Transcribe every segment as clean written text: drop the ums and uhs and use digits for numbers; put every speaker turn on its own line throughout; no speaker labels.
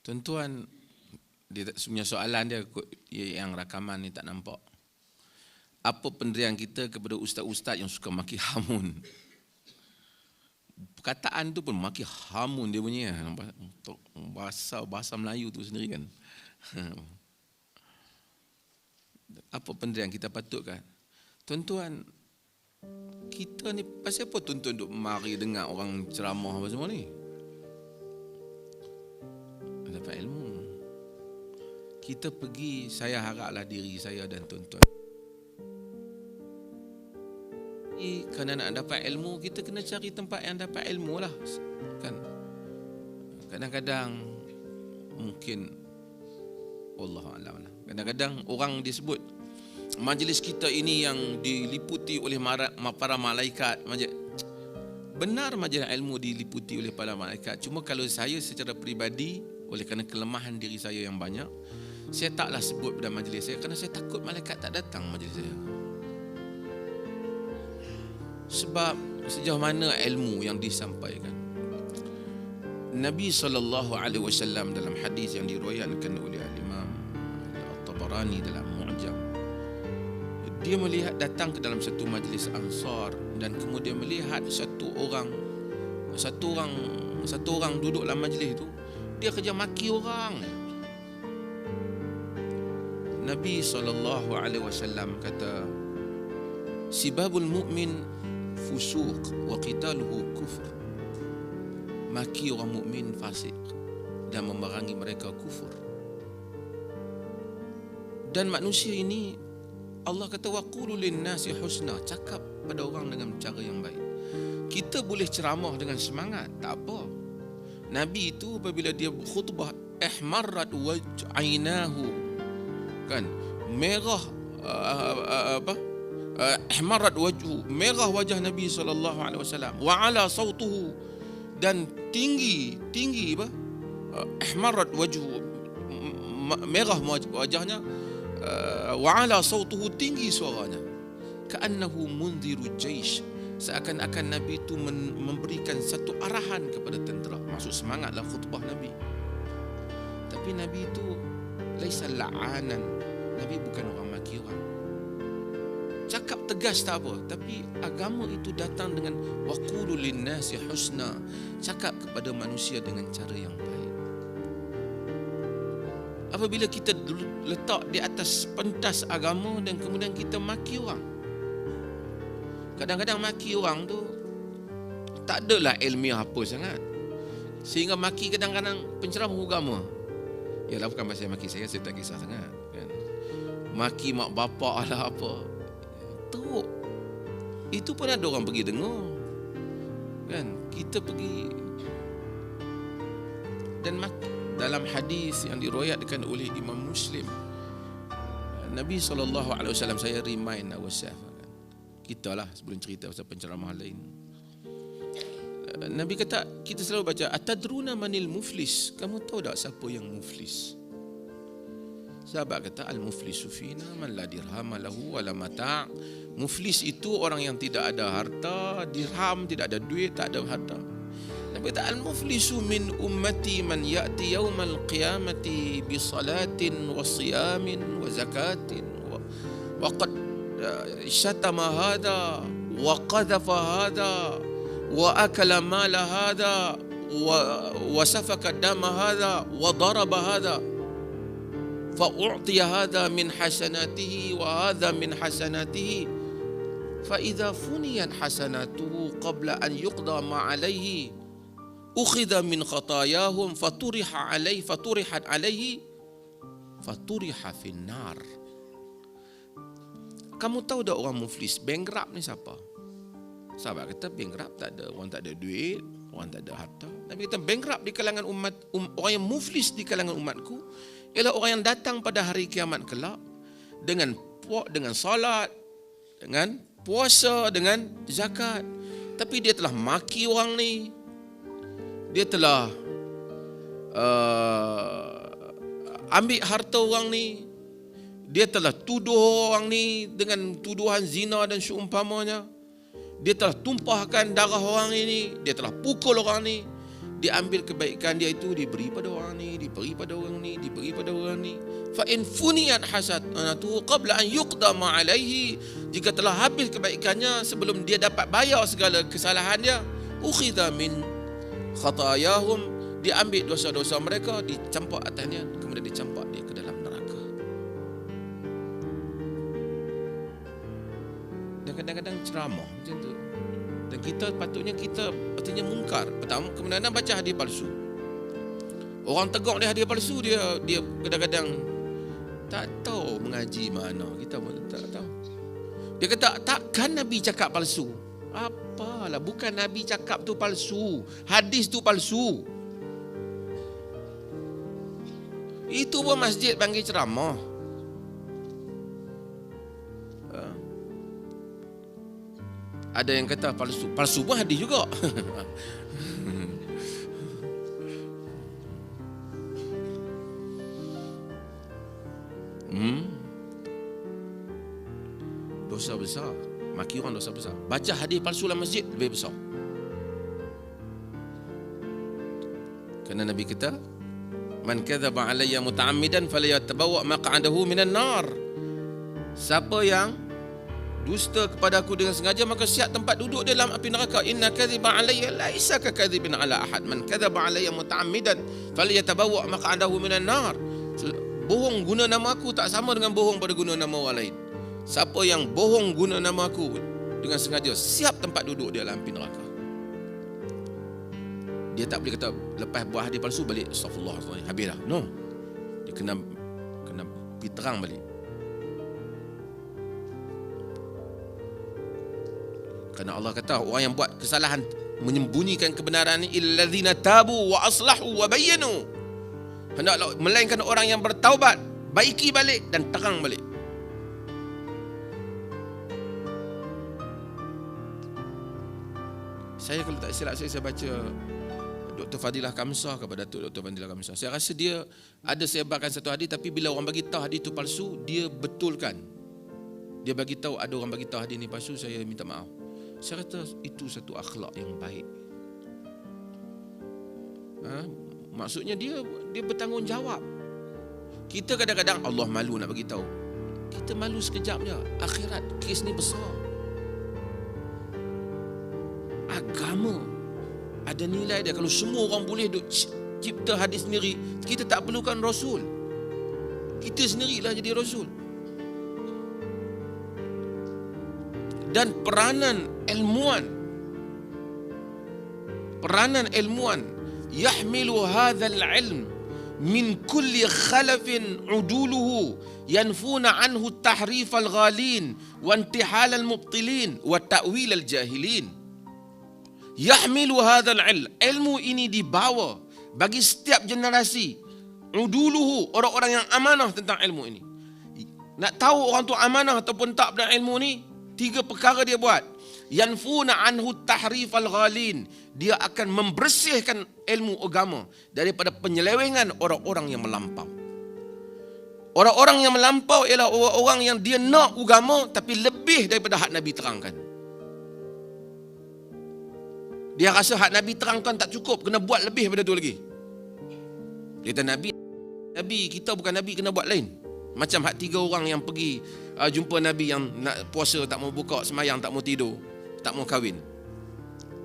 Tuan-tuan, dia punya soalan dia yang rakaman ni tak nampak. Apa pendirian kita kepada ustaz-ustaz yang suka maki hamun? Perkataan tu pun maki hamun dia punya. Bahasa Melayu tu sendiri kan. Apa pendirian kita patutkan? Tuan-tuan, kita ni pasal apa tuan-tuan duk mari dengar orang ceramah apa semua ni? Dapat ilmu. Kita pergi, saya haraplah diri saya dan tuan-tuan. Kerana nak dapat ilmu, kita kena cari tempat yang dapat ilmu lah. Kan? Kadang-kadang mungkin Wallahualam lah. Kadang-kadang orang disebut majlis kita ini yang diliputi oleh para malaikat. Benar majlis ilmu diliputi oleh para malaikat. Cuma kalau saya secara peribadi, oleh kerana kelemahan diri saya yang banyak, saya taklah sebut pada majlis saya kerana saya takut malaikat tak datang majlis saya. Sebab sejauh mana ilmu yang disampaikan. Nabi SAW dalam hadis yang diriwayatkan oleh Imam At-Tabarani dalam Mu'jam, dia melihat datang ke dalam satu majlis Ansar dan kemudian melihat satu orang duduk dalam majlis itu, dia kerja maki orang. Nabi SAW kata, sibabul mu'min fusuq wa qitaluhu kufur. Maki orang mukmin fasik dan memerangi mereka kufur. Dan manusia ini Allah kata waqulu linnasi husna, cakap pada orang dengan cara yang baik. Kita boleh ceramah dengan semangat, tak apa. Nabi itu apabila dia khutbah ihmarrat waj'ainahu, kan, merah ihmarrat wajhu, merah wajah Nabi SAW, wa ala sautuhu, dan tinggi apa, ihmarrat wajhu, merah wajahnya, wa ala sautuhu, tinggi suaranya, ka'annahu mundhiru jaish, seakan-akan Nabi itu memberikan satu arahan kepada tentera. Maksud semangatlah khutbah Nabi. Tapi Nabi itu laisa la'anan, Nabi bukan orang maki orang. Cakap tegas tak apa, tapi agama itu datang dengan waqulu linnasi husna, cakap kepada manusia dengan cara yang baik. Apabila kita letak di atas pentas agama dan kemudian kita maki orang, kadang-kadang maki orang tu tak adalah ilmiah apa sangat, sehingga maki kadang-kadang penceramah agama. Yalah, bukan pasal maki saya tak kisah sangat kan. Maki mak bapak lah apa, teruk. Itu pun ada orang pergi dengar. Kan? Kita pergi dan dalam hadis yang diriwayatkan oleh Imam Muslim, Nabi SAW, saya remind ourselves, kita lah sebelum cerita pasal penceramah lain. Nabi kata, kita selalu baca atadruna manil muflis, kamu tahu tak siapa yang muflis? Sahabat kata, al-muflisu fina man la dirham lahu wala mata'. Muflis itu orang yang tidak ada harta, dirham, tidak ada duit, tak ada harta. Nabi kata, al-muflisu min ummati man ya'ti yawmal qiyamati bi salatin wa siyamin wa zakatin wa qad syatama hadha wa qadhafa hadha wa akala mala hadha wa safaka dama hadha wa daraba hadha فأعطي هذا من حسناته وهذا من حسناته فإذا فنيت حسناته قبل أن يقضى ما عليه أخذ من خطاياهم فطرحت عليه فطرح في النار. Kamu tahu tak orang muflis, bankrupt ni siapa? Sahabat kata bankrupt tak ada, orang tak ada duit, orang tak ada harta. Nabi kata bankrupt di kalangan umat, orang yang muflis di kalangan umatku ialah orang yang datang pada hari kiamat kelak dengan salat, dengan puasa, dengan zakat, tapi dia telah maki orang ni, dia telah ambil harta orang ni, dia telah tuduh orang ni dengan tuduhan zina dan seumpamanya, dia telah tumpahkan darah orang ini, dia telah pukul orang ni, diambil kebaikan dia itu, diberi pada orang ni, diberi pada orang ni, diberi pada orang ni. Fa in funiyat hasanatu qabla an yuqdama alaihi, jika telah habis kebaikannya sebelum dia dapat bayar segala kesalahannya, ukhidha min khatayahum, diambil dosa-dosa mereka, dicampak atasnya, kemudian dicampak dia ke dalam neraka. Dan kadang-kadang ceramah macam tu. Dan kita patutnya mungkar. Pertama, kemudian baca hadis palsu. Orang tegur dia hadis palsu, dia kadang-kadang tak tahu mengaji mana. Kita pun tak tahu. Dia kata, takkan Nabi cakap palsu. Apalah, bukan Nabi cakap tu palsu, hadis tu palsu. Itu pun masjid panggil ceramah. Ada yang kata palsu. Palsu pun hadis juga. Dosa besar. Maki orang dosa besar. Baca hadis palsu dalam masjid lebih besar. Kerana Nabi kata, man kadzaba alayya muta'ammidan falyatabawwa maq'adahu minan nar. Siapa yang dusta kepada aku dengan sengaja, maka siap tempat duduk dia dalam api neraka. Inna kadhiba alayya laisa ka kadhibin ala ahad. Man kadzaba alayya muta'ammidan falyatabawwa maq'adahu minan nar. Bohong guna nama aku tak sama dengan bohong pada guna nama orang lain. Siapa yang bohong guna nama aku dengan sengaja, siap tempat duduk dia dalam api neraka. Dia tak boleh kata lepas buat hadis palsu balik astagfirullah, habis dah. No. Dia kena pergi terang balik. Kerana Allah kata orang yang buat kesalahan menyembunyikan kebenaran ni illadzina tabu wa aslahu wa bayyanu, hendaklah melainkan orang yang bertaubat, baiki balik dan terang balik. Saya kalau tak silap saya baca Dr. Fadilah Kamsah kepada Datuk Dr. Fadilah Kamsah. Saya rasa dia ada sebarkan satu hadis, tapi bila orang bagi tahu hadis itu palsu, dia betulkan. Dia bagi tahu ada orang bagi tahu hadis ni palsu, saya minta maaf. Saya kata itu satu akhlak yang baik. Maksudnya dia bertanggungjawab. Kita kadang-kadang Allah malu nak bagi tahu. Kita malu sekejap je. Akhirat kes ni besar. Agama ada nilai dia. Kalau semua orang boleh cipta hadis sendiri, kita tak perlukan Rasul. Kita sendirilah jadi Rasul. Dan peranan ilmuwan yahmilu hadzal ilm min kulli khalafin uduluhu yanfuna anhu tahrif al-ghalin wa intihal al-mubtilin wa ta'wil al-jahilin. Yahmilu hadzal ilmu ini dibawa bagi setiap generasi, uduluhu, orang-orang yang amanah tentang ilmu ini. Nak tahu orang tu amanah ataupun tak pada ilmu ni, 3 perkara dia buat. Yanfuna anhu tahrif al-ghalin, dia akan membersihkan ilmu agama daripada penyelewengan orang-orang yang melampau. Orang-orang yang melampau ialah orang-orang yang dia nak agama tapi lebih daripada hak Nabi terangkan. Dia rasa hak Nabi terangkan tak cukup, kena buat lebih daripada tu lagi. Dia kata Nabi, kita bukan Nabi, kena buat lain. Macam hak 3 orang yang pergi jumpa Nabi yang nak puasa tak mau buka, semayang tak mau tidur, tak mau kahwin.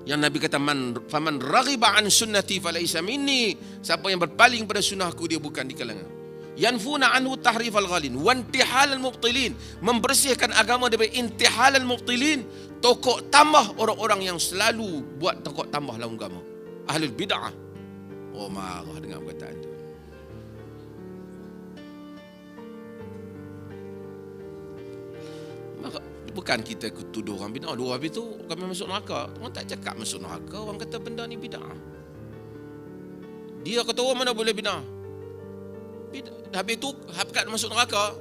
Yang Nabi kata faman raghiba an sunnati falaysa minni, siapa yang berpaling pada sunnahku dia bukan di kalangan. Yanfuna anhu tahrif al-ghalin wa intihal al-mubtilin, membersihkan agama daripada intihal al-mubtilin, tokok tambah orang-orang yang selalu buat tokok tambah dalam agama, ahlul bid'ah. Oh, marah dengan perkataan itu. Maka bukan kita tuduh orang bid'ah, dua habis tu kami masuk neraka. Orang tak cakap masuk neraka, orang kata benda ni bid'ah. Dia kata orang mana boleh bid'ah. Habis tu hakikat masuk neraka,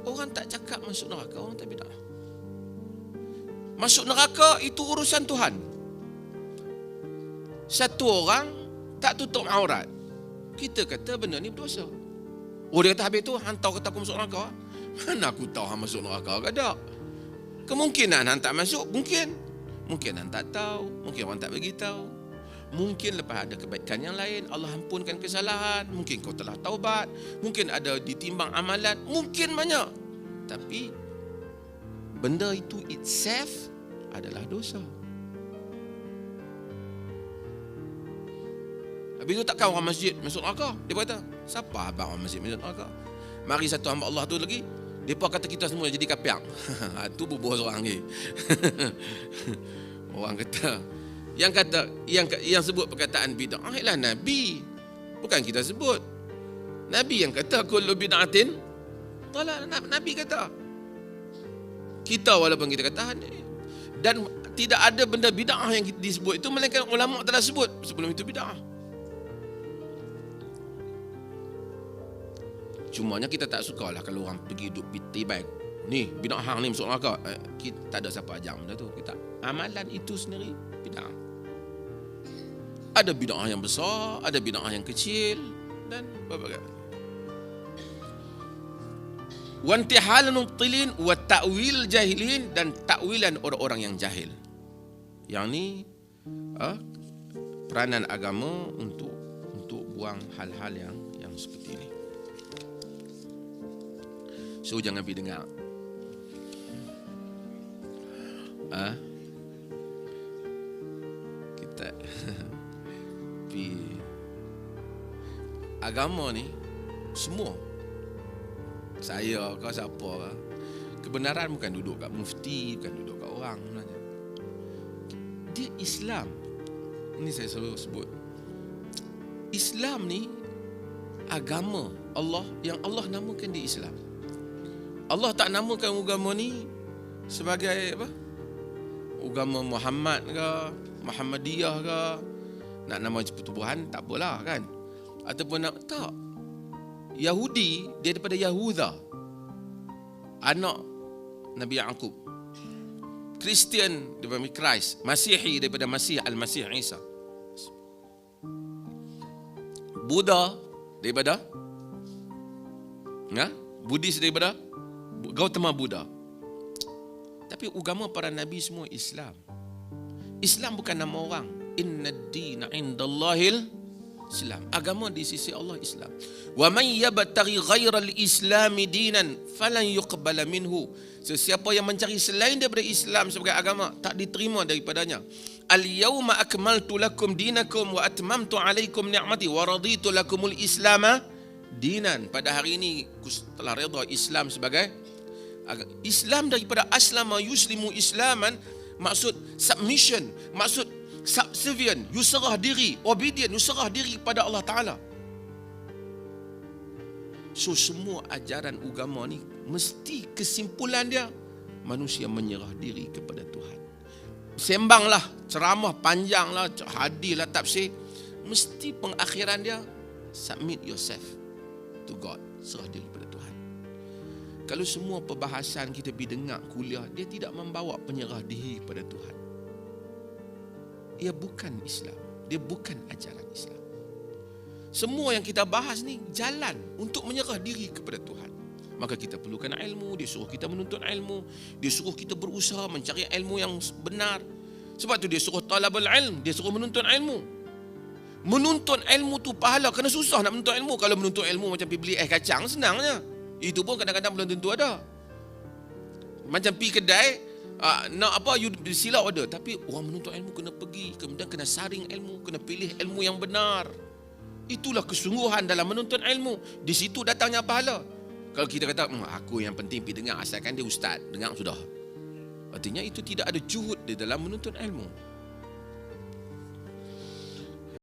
orang tak cakap masuk neraka, orang tak bid'ah. Masuk neraka itu urusan Tuhan. Satu orang tak tutup aurat, kita kata benda ni berdosa. Oh, dia kata habis tu hantar kata aku masuk neraka. Mana aku tahu hang masuk neraka ke tak? Kemungkinan hang tak masuk, mungkin hang tak tahu, mungkin orang tak bagi tahu. Mungkin lepas ada kebaikan yang lain, Allah ampunkan kesalahan. Mungkin kau telah taubat. Mungkin ada ditimbang amalan. Mungkin banyak. Tapi benda itu itself adalah dosa. Habis itu takkan orang masjid masuk neraka. Dia kata, siapa abang orang masjid masuk neraka? Mari satu hamba Allah tu lagi, depa kata kita semua jadi kapiak. Itu bubuh seorang lagi. Orang kata, yang sebut perkataan bid'ah ialah Nabi. Bukan kita sebut. Nabi yang kata kullu bid'atin dalal. Nabi kata. Kita walaupun kita kata, dan tidak ada benda bid'ah yang disebut itu melainkan ulama telah sebut sebelum itu bid'ah. Cumanya kita tak sukalah kalau orang pergi duduk tibai. Ni bid'ah hang ni masuk neraka. Kita tak ada siapa ajar benda tu. Kita amalan itu sendiri bid'ah. Ada bid'ah yang besar, ada bid'ah yang kecil dan berbagai. Wa intihalul mubtilin wa ta'wil jahilin, dan takwilan orang-orang yang jahil. Yang ni peranan agama untuk buang hal-hal yang seperti ini. So jangan pergi dengar. Kita agama ni semua, saya ke siapa ke, kebenaran bukan duduk kat mufti, bukan duduk kat orang sebenarnya. Dia Islam. Ini saya selalu sebut, Islam ni agama Allah yang Allah namakan dia Islam. Allah tak namakan agama ni sebagai apa? Agama Muhammad ke, Muhammadiyah ke. Nak nama pertubuhan tak apalah kan. Ataupun nak tak. Yahudi dia daripada Yahuda, anak Nabi Yaqub. Kristian daripada Christ. Masihi daripada Masih Al-Masih Isa. Buddha daripada Buddhis daripada Gautama Buddha. Tapi agama para nabi semua Islam. Islam bukan nama orang. Inna ad-dina 'indallahil Islam. Agama di sisi Allah Islam. Wa may yabtaghi ghairal islami dinan falan yuqbala minhu. Sesiapa yang mencari selain daripada Islam sebagai agama, tak diterima daripadanya. Al-yawma akmaltu lakum dinakum wa atmamtu alaikum ni'mati wa raditu lakumul islama dinan. Pada hari ini aku telah redha Islam sebagai Islam daripada aslama yuslimu islaman, maksud submission, maksud subservient, you serah diri, obedient, you serah diri kepada Allah Ta'ala. So semua ajaran agama ni mesti kesimpulan dia manusia menyerah diri kepada Tuhan. Sembanglah, ceramah panjanglah, hadislah, tafsir, mesti pengakhiran dia submit yourself to God, serah diri kepada Tuhan. Kalau semua perbahasan kita pergi dengar kuliah, dia tidak membawa penyerah diri kepada Tuhan. Ia bukan Islam. Dia bukan ajaran Islam. Semua yang kita bahas ni jalan untuk menyerah diri kepada Tuhan. Maka kita perlukan ilmu. Dia suruh kita menuntut ilmu. Dia suruh kita berusaha mencari ilmu yang benar. Sebab tu dia suruh talabul ilm. Dia suruh menuntut ilmu. Menuntut ilmu tu pahala. Kena susah nak menuntut ilmu. Kalau menuntut ilmu macam pergi beli kacang, senangnya. Itu pun kadang-kadang belum tentu ada. Macam pergi kedai, nak apa, you sila order. Tapi orang menuntut ilmu kena pergi, kemudian kena saring ilmu, kena pilih ilmu yang benar. Itulah kesungguhan dalam menuntut ilmu. Di situ datangnya pahala. Kalau kita kata, aku yang penting pergi dengar, asalkan dia ustaz, dengar sudah. Artinya itu tidak ada juhud di dalam menuntut ilmu.